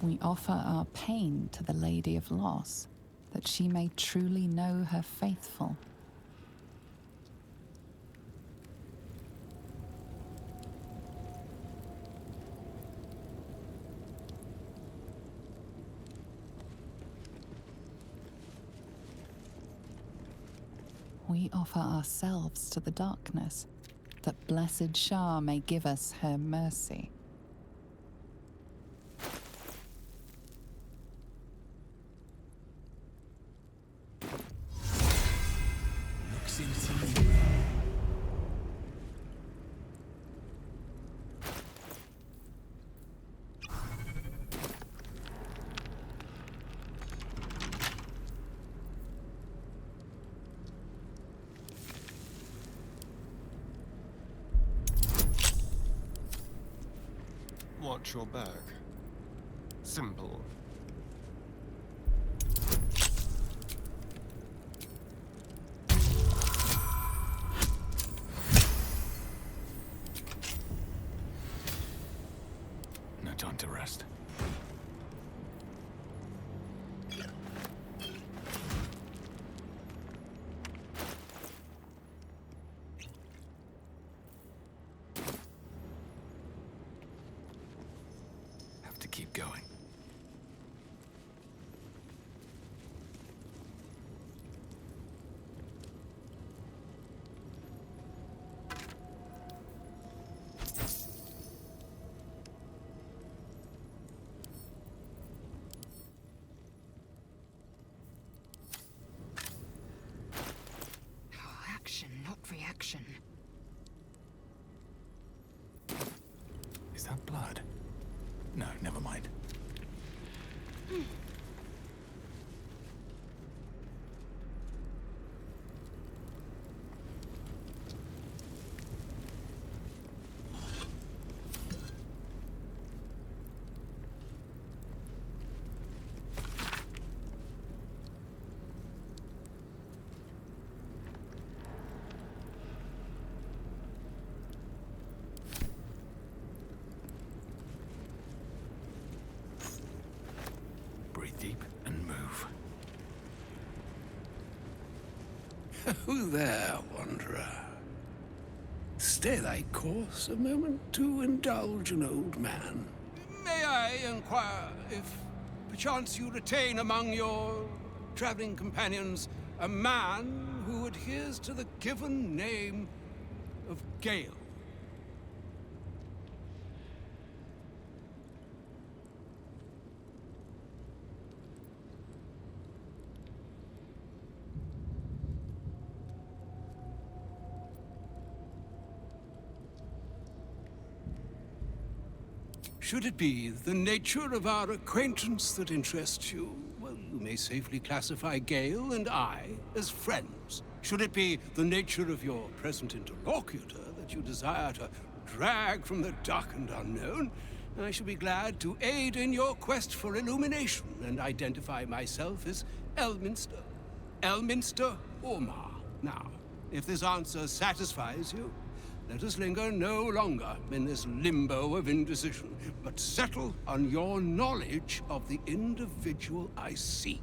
We offer our pain to the Lady of Loss, that she may truly know her faithful. We offer ourselves to the darkness, that blessed Shah may give us her mercy. Looks into me. Watch your back. Simple. No time to rest. Have to keep going. Action, not reaction. Is that blood? No, never mind. Breathe deep and move. Who there, wanderer? Stay thy course a moment to indulge an old man. May I inquire if perchance you retain among your traveling companions a man who adheres to the given name of Gale? Should it be the nature of our acquaintance that interests you, well, you may safely classify Gale and I as friends. Should it be the nature of your present interlocutor that you desire to drag from the dark and unknown, I shall be glad to aid in your quest for illumination and identify myself as Elminster. Elminster Ormar. Now, if this answer satisfies you, let us linger no longer in this limbo of indecision, but settle on your knowledge of the individual I seek.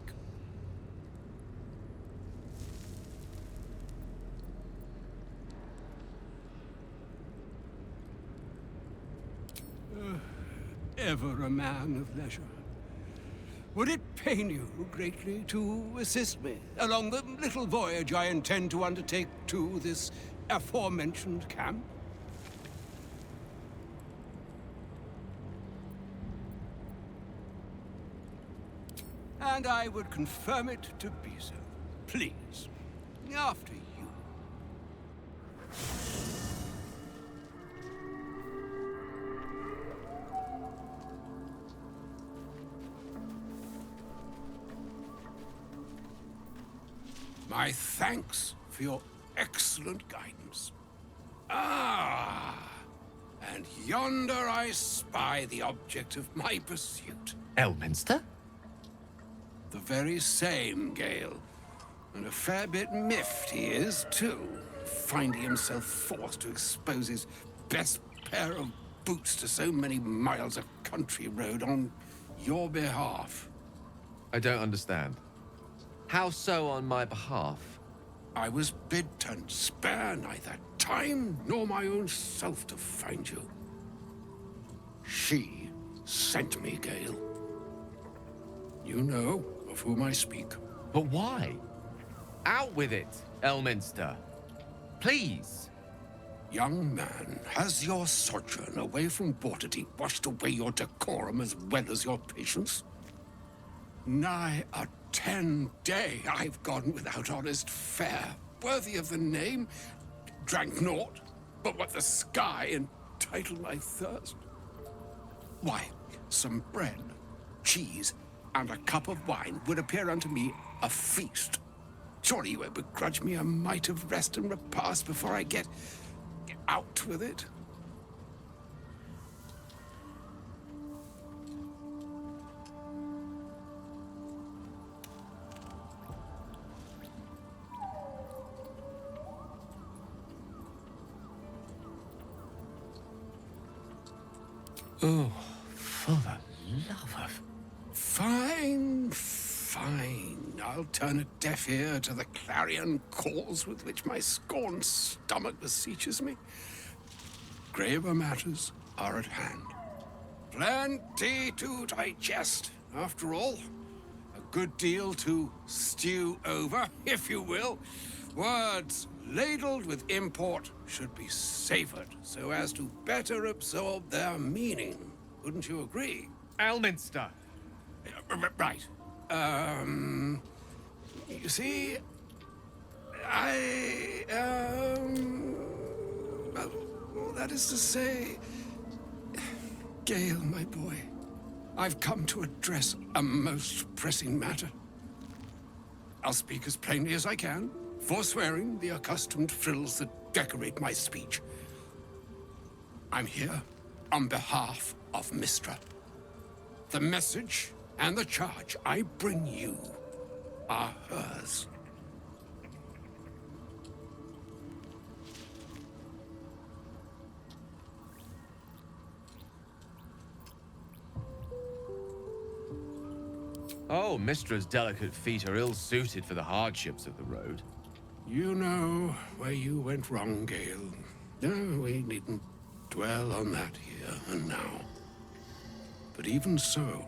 Ever a man of leisure. Would it pain you greatly to assist me along the little voyage I intend to undertake to this aforementioned camp? And I would confirm it to be so. Please, after you. My thanks for your excellent guidance. Ah, and yonder I spy the object of my pursuit. Elminster? The very same, Gale. And a fair bit miffed he is, too, finding himself forced to expose his best pair of boots to so many miles of country road on your behalf. I don't understand. How so on my behalf? I was bid to spare neither time nor my own self to find you. She sent me, Gale. You know of whom I speak. But why? Out with it, Elminster. Please. Young man, has your sojourn away from Waterdeep washed away your decorum as well as your patience? Nigh a 10-day I've gone without honest fare, worthy of the name, drank naught but what the sky entitled my thirst. Why, some bread, cheese, and a cup of wine would appear unto me a feast. Surely you would begrudge me a mite of rest and repast before I get out with it? Oh, for the love of... Fine, fine. I'll turn a deaf ear to the clarion calls with which my scorned stomach beseeches me. Graver matters are at hand. Plenty to digest, after all. A good deal to stew over, if you will. Words ladled with import should be savored so as to better absorb their meaning. Wouldn't you agree? Elminster! Right. You see, well, that is to say, Gale, my boy, I've come to address a most pressing matter. I'll speak as plainly as I can, forswearing the accustomed frills that decorate my speech. I'm here on behalf of Mystra. The message and the charge I bring you are hers. Oh, Mistra's delicate feet are ill-suited for the hardships of the road. You know where you went wrong, Gale. No, we needn't dwell on that here and now. But even so,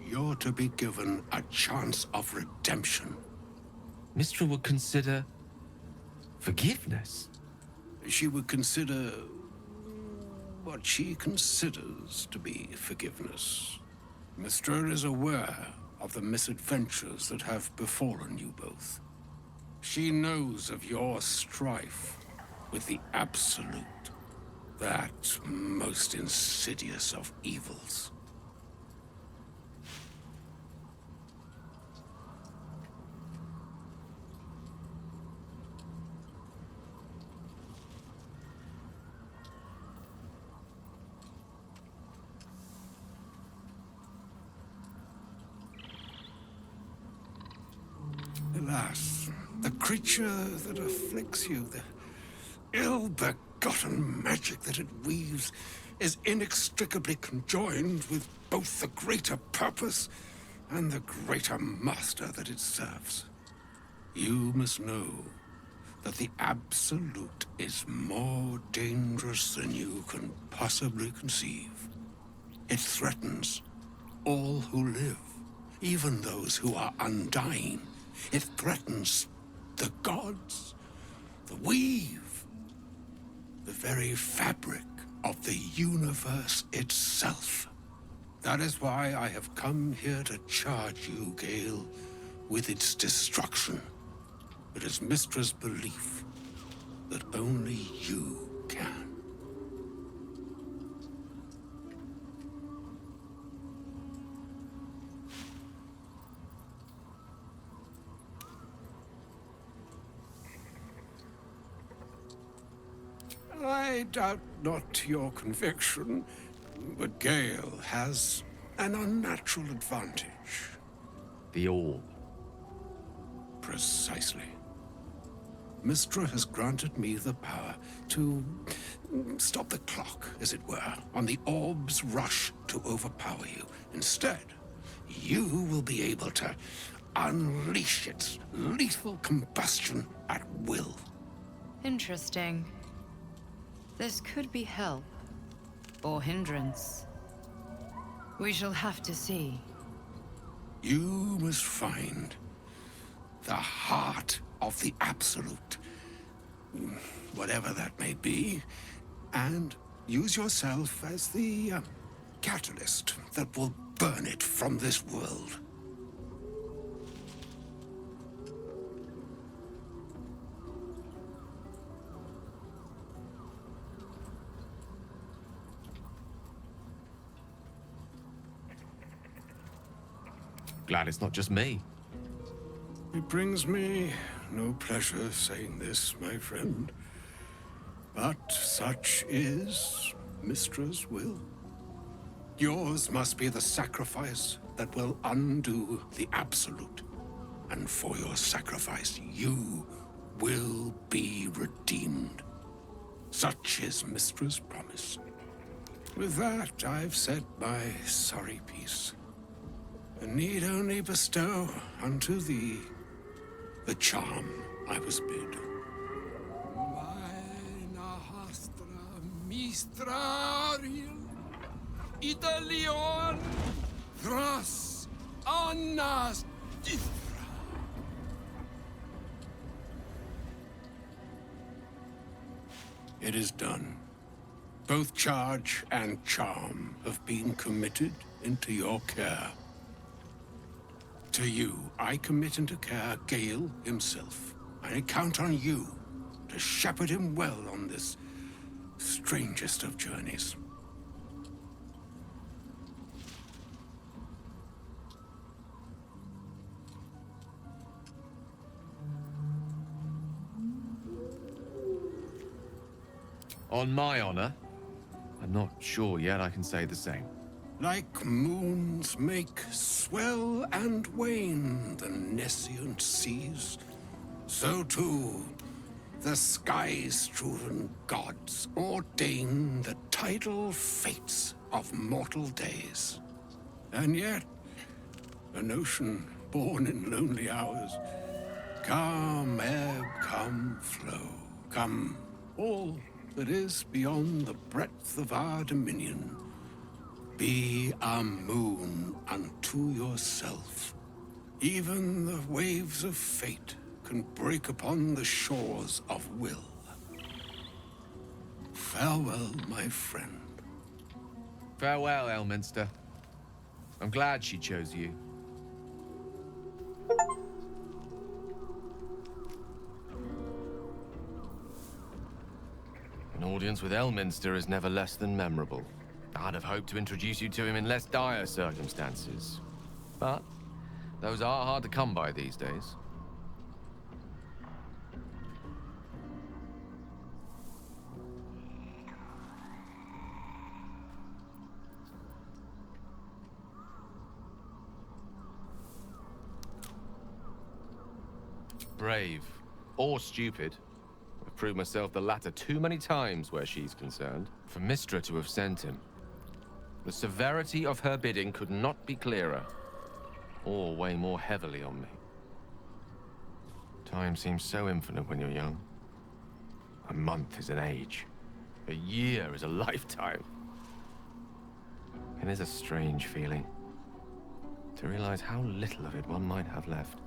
you're to be given a chance of redemption. Mistra would consider... forgiveness? She would consider what she considers to be forgiveness. Mystra is aware of the misadventures that have befallen you both. She knows of your strife with the Absolute, that most insidious of evils. Alas, the creature that afflicts you, the ill-begotten magic that it weaves, is inextricably conjoined with both the greater purpose and the greater master that it serves. You must know that the Absolute is more dangerous than you can possibly conceive. It threatens all who live, even those who are undying. It threatens the gods, the weave, the very fabric of the universe itself. That is why I have come here to charge you, Gale, with its destruction. It is Mistra's belief that only you can. I doubt not your conviction, but Gale has an unnatural advantage. The orb. Precisely. Mystra has granted me the power to stop the clock, as it were, on the orb's rush to overpower you. Instead, you will be able to unleash its lethal combustion at will. Interesting. This could be help. Or hindrance. We shall have to see. You must find the heart of the Absolute, whatever that may be, and use yourself as the catalyst that will burn it from this world. Glad it's not just me. It brings me no pleasure saying this, my friend, but such is Mystra's will. Yours must be the sacrifice that will undo the Absolute, and for your sacrifice you will be redeemed. Such is Mystra's promise. With that, I've said my sorry piece, and need only bestow unto thee the charm I was bid. Meine hastra mistrariel Italion thras annas dithra. It is done. Both charge and charm have been committed into your care. To you, I commit into care Gale himself. I count on you to shepherd him well on this strangest of journeys. On my honor, I'm not sure yet I can say the same. Like moons make swell and wane the nescient seas, so too the sky-strewn gods ordain the tidal fates of mortal days. And yet, an ocean born in lonely hours, come ebb, come flow, come all that is beyond the breadth of our dominion. Be a moon unto yourself. Even the waves of fate can break upon the shores of will. Farewell, my friend. Farewell, Elminster. I'm glad she chose you. An audience with Elminster is never less than memorable. I'd have hoped to introduce you to him in less dire circumstances. But those are hard to come by these days. Brave or stupid. I've proved myself the latter too many times where she's concerned. For Mystra to have sent him. The severity of her bidding could not be clearer, or weigh more heavily on me. Time seems so infinite when you're young. A month is an age. A year is a lifetime. It is a strange feeling, to realize how little of it one might have left.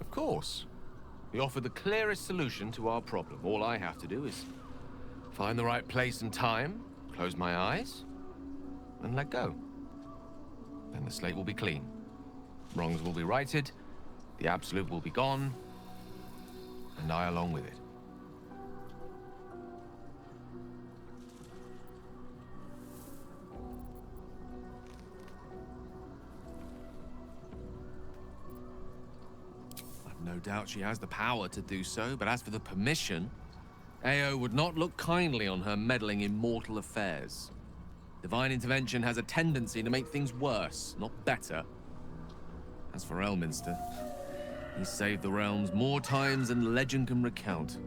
Of course. We offer the clearest solution to our problem. All I have to do is find the right place and time, close my eyes, and let go. Then the slate will be clean. Wrongs will be righted, the Absolute will be gone, and I along with it. No doubt she has the power to do so, but as for the permission, AO would not look kindly on her meddling in mortal affairs. Divine intervention has a tendency to make things worse, not better. As for Elminster, he's saved the realms more times than legend can recount.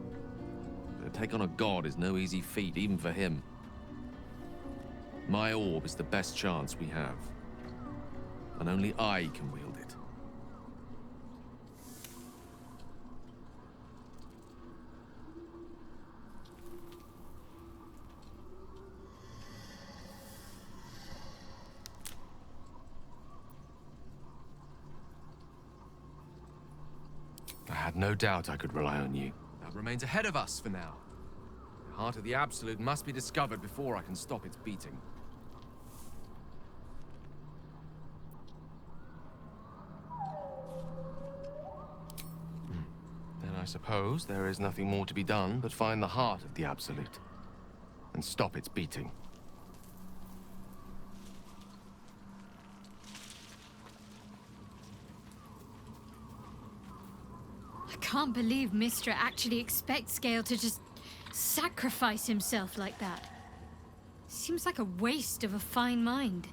But to take on a god is no easy feat, even for him. My orb is the best chance we have. And only I can wield it. I had no doubt I could rely on you. That remains ahead of us for now. The heart of the Absolute must be discovered before I can stop its beating. Then I suppose there is nothing more to be done but find the heart of the Absolute and stop its beating. I can't believe Mistra actually expects Gale to just sacrifice himself like that. Seems like a waste of a fine mind.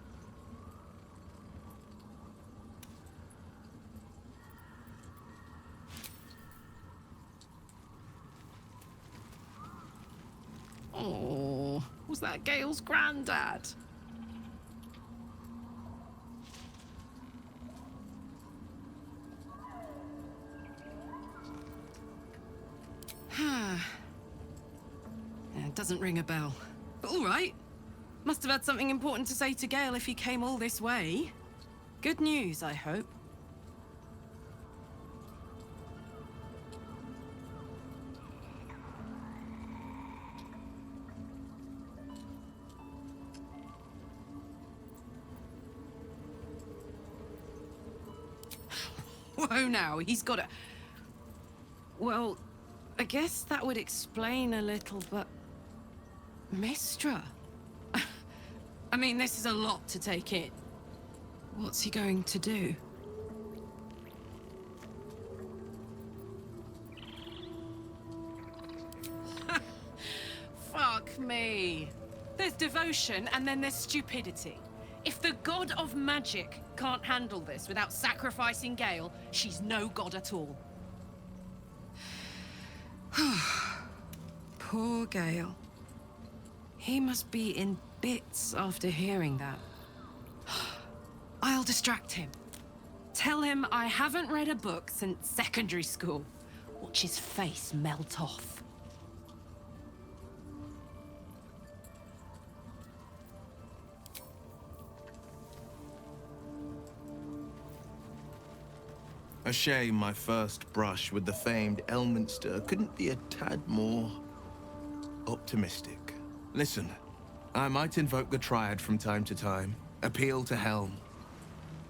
Oh, was that Gale's granddad? Yeah, it doesn't ring a bell. But all right. Must have had something important to say to Gale if he came all this way. Good news, I hope. Whoa now, he's got a... Well, I guess that would explain a little, but... Mistra? I mean, this is a lot to take in. What's he going to do? Fuck me. There's devotion and then there's stupidity. If the god of magic can't handle this without sacrificing Gale, she's no god at all. Poor Gale. He must be in bits after hearing that. I'll distract him. Tell him I haven't read a book since secondary school. Watch his face melt off. A shame my first brush with the famed Elminster couldn't be a tad more optimistic. Listen, I might invoke the Triad from time to time, appeal to Helm,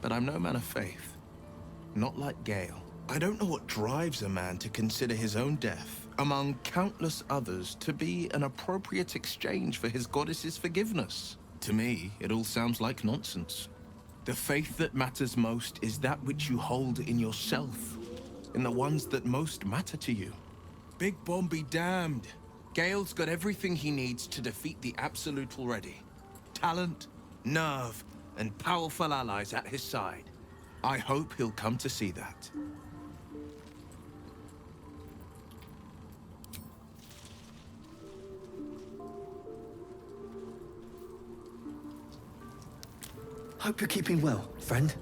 but I'm no man of faith. Not like Gale. I don't know what drives a man to consider his own death, among countless others, to be an appropriate exchange for his goddess's forgiveness. To me, it all sounds like nonsense. The faith that matters most is that which you hold in yourself, in the ones that most matter to you. Big Bomb be damned. Gale's got everything he needs to defeat the Absolute already. Talent, nerve, and powerful allies at his side. I hope he'll come to see that. Hope you're keeping well, friend.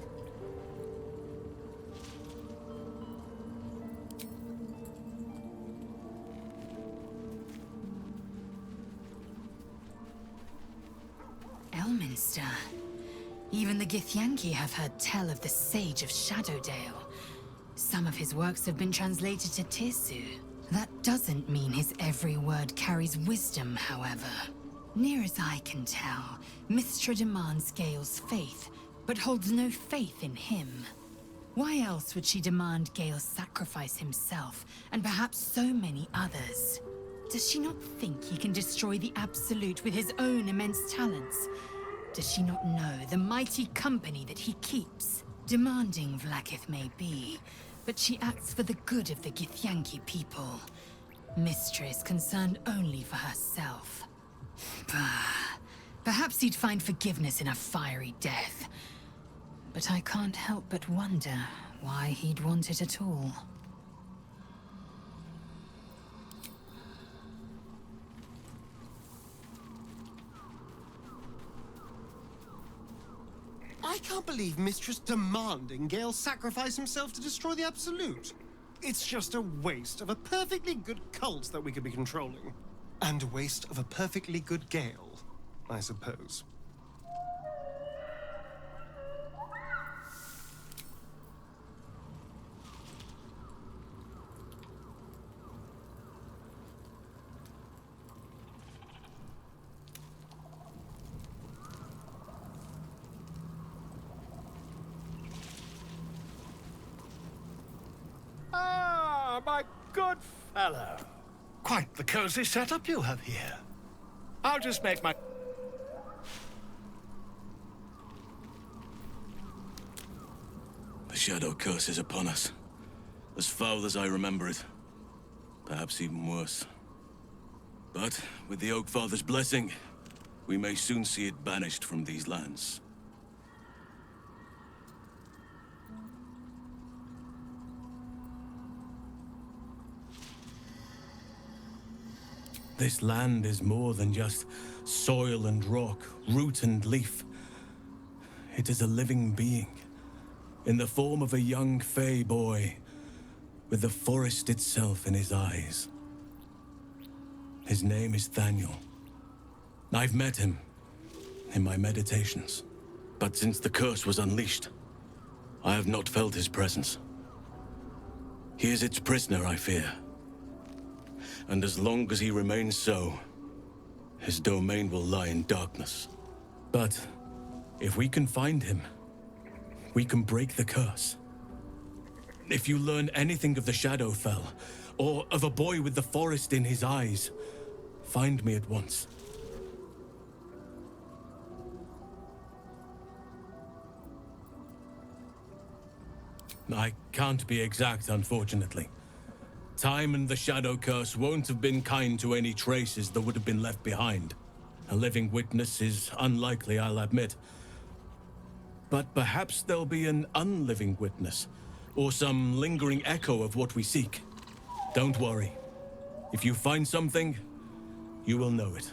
Elminster. Even the Githyanki have heard tell of the Sage of Shadowdale. Some of his works have been translated to Tirsu. That doesn't mean his every word carries wisdom, however. Near as I can tell, Mistra demands Gale's faith, but holds no faith in him. Why else would she demand Gale sacrifice himself, and perhaps so many others? Does she not think he can destroy the Absolute with his own immense talents? Does she not know the mighty company that he keeps? Demanding Vlaakith may be, but she acts for the good of the Githyanki people. Mistra is concerned only for herself. Bah, Perhaps he'd find forgiveness in a fiery death. But I can't help but wonder why he'd want it at all. I can't believe Mistress demanding Gale sacrifice himself to destroy the Absolute. It's just a waste of a perfectly good cult that we could be controlling. And a waste of a perfectly good Gale, I suppose. Ah, my good fellow. Quite the cozy setup you have here. I'll just make my... The Shadow Curse is upon us. As foul as I remember it. Perhaps even worse. But, with the Oak Father's blessing, we may soon see it banished from these lands. This land is more than just soil and rock, root and leaf. It is a living being, in the form of a young Fey boy, with the forest itself in his eyes. His name is Thaniel. I've met him in my meditations. But since the curse was unleashed, I have not felt his presence. He is its prisoner, I fear. And as long as he remains so, his domain will lie in darkness. But if we can find him, we can break the curse. If you learn anything of the Shadowfell, or of a boy with the forest in his eyes, find me at once. I can't be exact, unfortunately. Time and the Shadow Curse won't have been kind to any traces that would have been left behind. A living witness is unlikely, I'll admit. But perhaps there'll be an unliving witness, or some lingering echo of what we seek. Don't worry. If you find something, you will know it.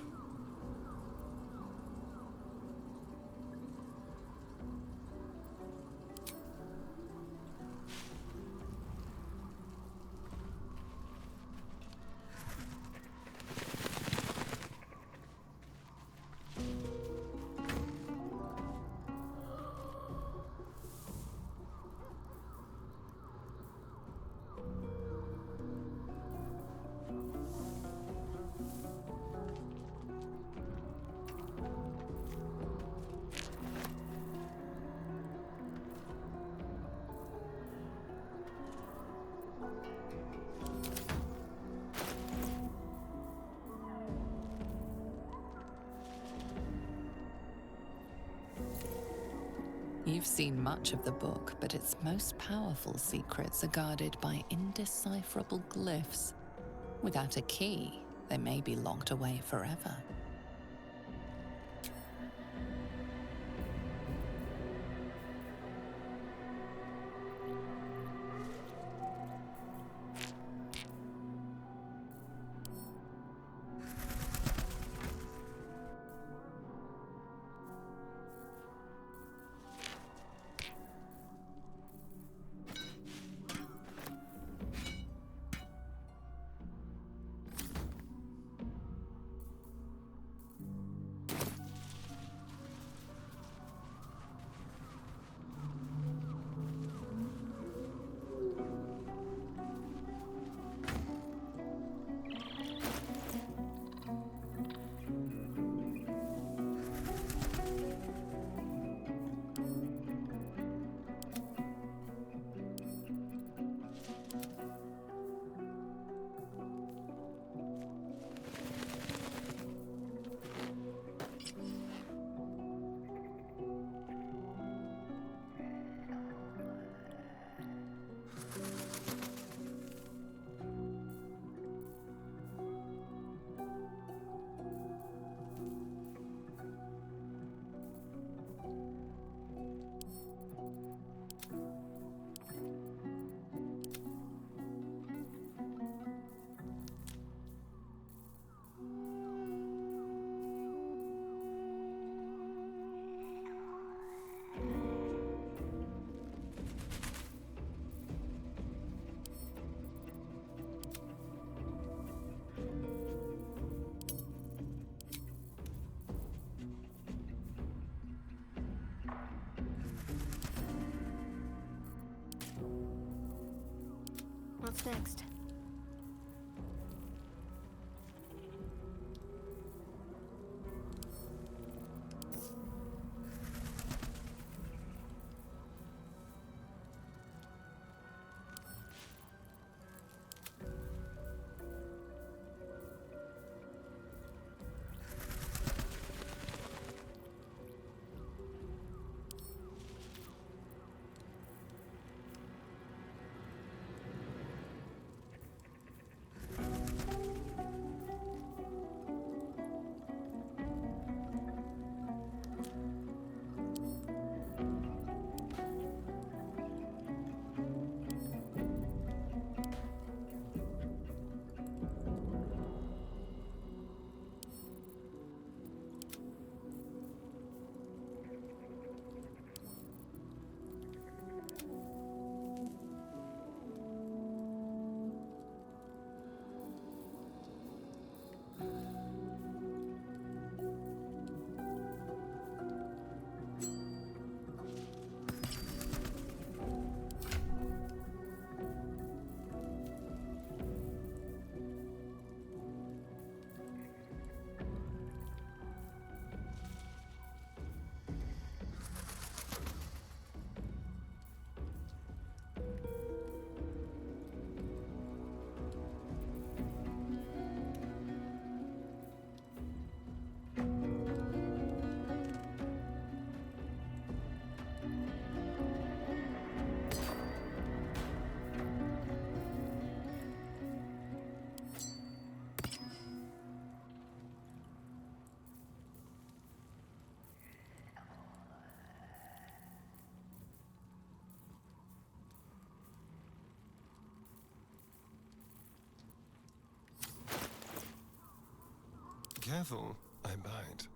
You've seen much of the book, but its most powerful secrets are guarded by indecipherable glyphs. Without a key, they may be locked away forever. What's next? Careful, I bite.